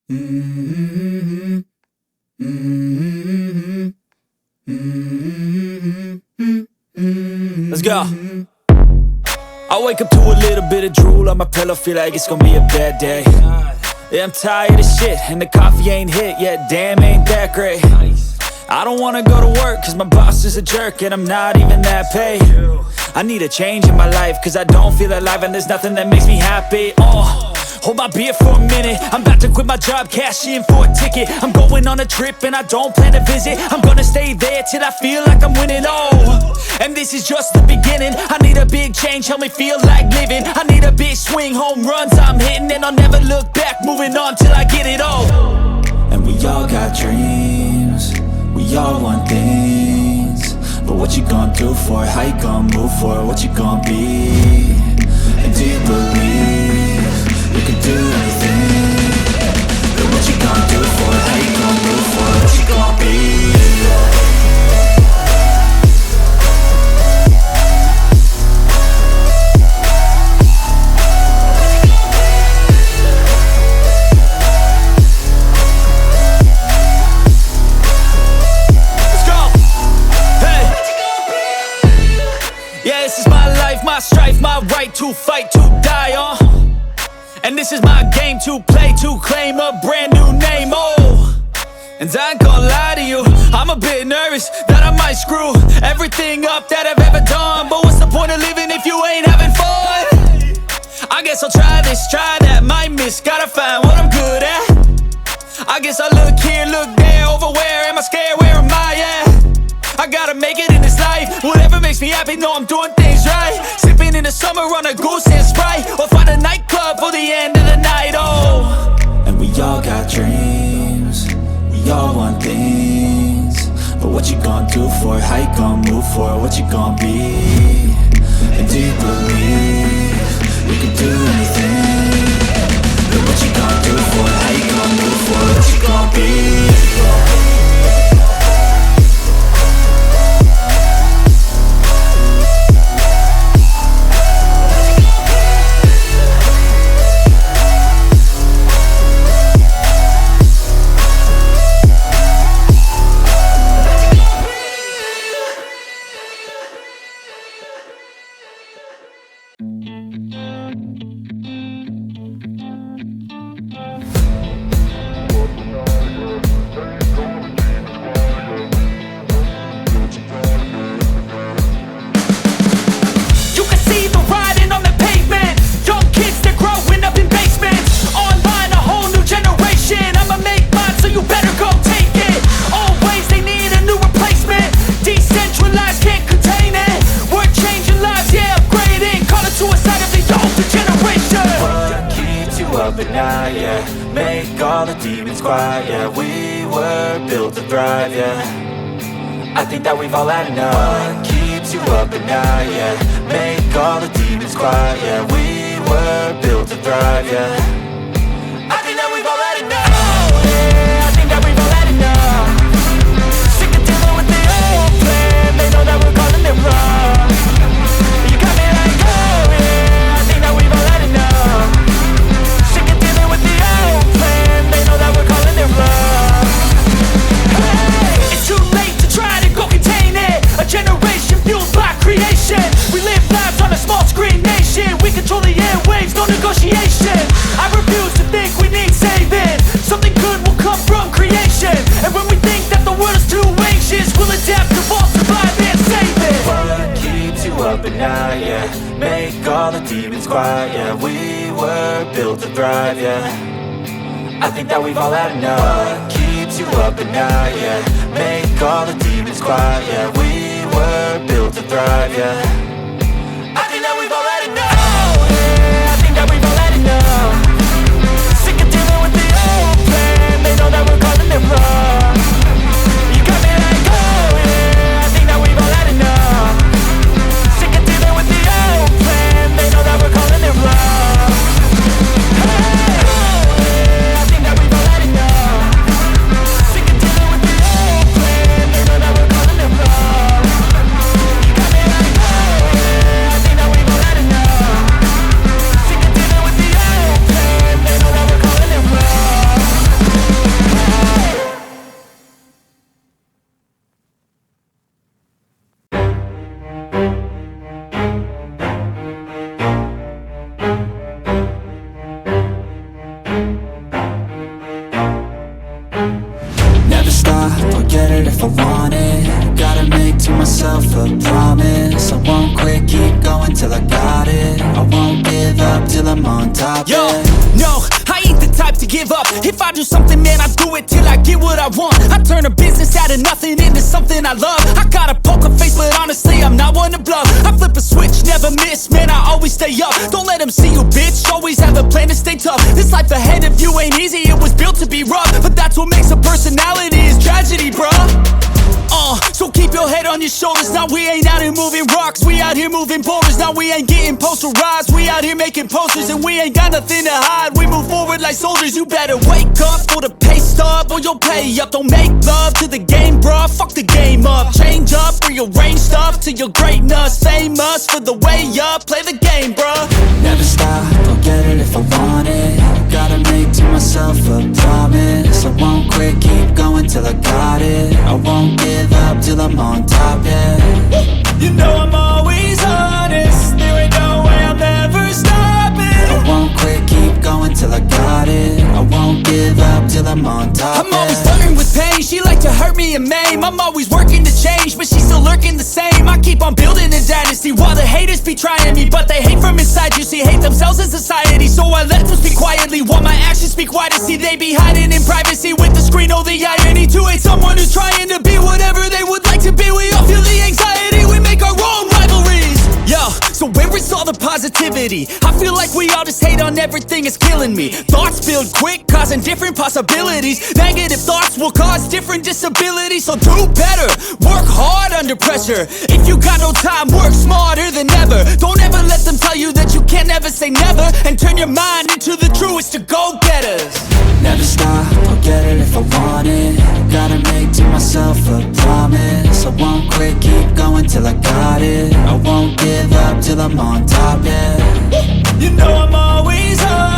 Mm-hmm. Mm-hmm. Mm-hmm. Let's go. I wake up to a little bit of drool on my pillow, feel like it's gonna be a bad day. Yeah, I'm tired of shit, and the coffee ain't hit yet, damn, ain't that great. I don't wanna go to work, cause my boss is a jerk, and I'm not even that paid. I need a change in my life, cause I don't feel alive, and there's nothing that makes me happy. Hold my beer for a minute, I'm about to quit my job, cash in for a ticket. I'm going on a trip and I don't plan to visit. I'm gonna stay there till I feel like I'm winning, and this is just the beginning. I need a big change, help me feel like living. I need a big swing, home runs I'm hitting, and I'll never look back, moving on till I get it all. And we all got dreams, we all want things, but what you gonna do for it? How you gonna move for it? What you gonna be? And do you believe you can do anything? But what you gonna do for it? How you gonna move for it? What you gonna be? My strife, my right to fight, to die on. And this is my game to play, to claim a brand new name, And I ain't gonna lie to you, I'm a bit nervous that I might screw everything up that I've ever done. But what's the point of living if you ain't having fun? I guess I'll try this, try that, might miss, gotta find what I'm good at. I guess I look here, look there, over where am I scared, where am I at? I gotta make it in this life, whatever makes me happy, know I'm doing things right. Sipping in the summer on a goose and Sprite, or find a nightclub for the end of the night, And we all got dreams, we all want things, but what you gonna do for it? How you gonna move for it? What you gonna be? And do you believe you can do anything? But what you gonna do for it? How you gonna move for it? What you gonna be? But now, yeah, make all the demons quiet, yeah. We were built to thrive, yeah. I think that we've all had enough. What keeps you up at night, yeah. Make all the demons quiet, yeah. We were built to thrive, yeah. I think that we've all had enough. Yeah, I think that we've all had enough. Sick of dealing with the old plan. They know that we're calling it wrong. You got me like, oh yeah, I think that we've all had enough. They know that we're calling it wrong. Hey, it's too late to try to go contain it. A generation fueled by creation. We live lives on a small screen nation. We control the airwaves, no negotiation. I refuse to think we need saving. Something good will come from creation. And when we think that the world is too anxious, we'll adapt, evolve, survive and save it. What keeps you up at night, yeah. Make all the demons quiet, yeah. We were built to thrive, yeah. I think that we've all had enough. What keeps you up at night, yeah. Make all the demons quiet, yeah. We were built to thrive, yeah. I think that we've all had enough. Yeah, I think that we've all had enough. Sick of dealing with the old plan. They know that we're calling it wrong. You got me like, oh yeah, I think that we've all had enough. Sick of dealing with the old plan. They know that we're calling it wrong. Sick of dealing with the old plan. They know that we're calling it wrong. You got me like, oh get it if I want it. Gotta make to myself a promise. I won't quit, keep going till I got it. I won't give up till I'm on top. Yo, no, I ain't the type to give up. If I do something, man, I do it till I get what I want. I turn a business out of nothing into something I love. I got a poker face, but honestly, I'm not one to bluff. I flip a switch, never miss, man, I always stay up. Don't let them see you, bitch, always have a plan to stay tough. This life ahead of you ain't easy, it was built to be rough. But that's what makes a personality, is tragedy, bruh. So keep your head on your shoulders. Now we ain't out here moving rocks, we out here moving boulders. Now we ain't getting posterized, we out here making posters. And we ain't got nothing to hide, we move forward like soldiers. You better wake up for the pay stub, or you'll pay up. Don't make love to the game, bruh, fuck the game up. Change up, rearrange stuff to your greatness. Famous for the way up, play the game, bruh. Never stop, I'll get it if I want it. Gotta make to myself a promise. I won't quit, keep going till I got it. I won't give up till I'm on top, yeah. You know I'm always honest, there ain't no way I'm ever stopping. I won't quit, keep going till I got it. I won't give up till I'm on top, I'm always flirting with pain, she like to hurt me and maim. I'm always working to change, but she's still lurking the same. I keep on building a dynasty while the haters be trying me. But they hate from inside, you see, hate themselves in society. So I let them speak quietly while my actions speak wider. See, they be hiding in privacy with the screen, oh the irony. To hate someone who's trying to be whatever they would like to be. We all feel the anxiety, we make our own rivalries. Yo, so where is all the positivity? I feel like we all just hate on everything, it's killing me. Thoughts build quick, causing different possibilities. Negative thoughts will cause different disabilities. So do better, work hard under pressure. If you got no time, work smarter than ever. Don't ever let them tell you that you can't never say never. And turn your mind into the truest to go-getters. Never stop, I'll get it if I want it. Gotta make to myself a promise. I won't quit, keep going till I got it. I won't give up till I'm on top, yeah. You know I'm always on.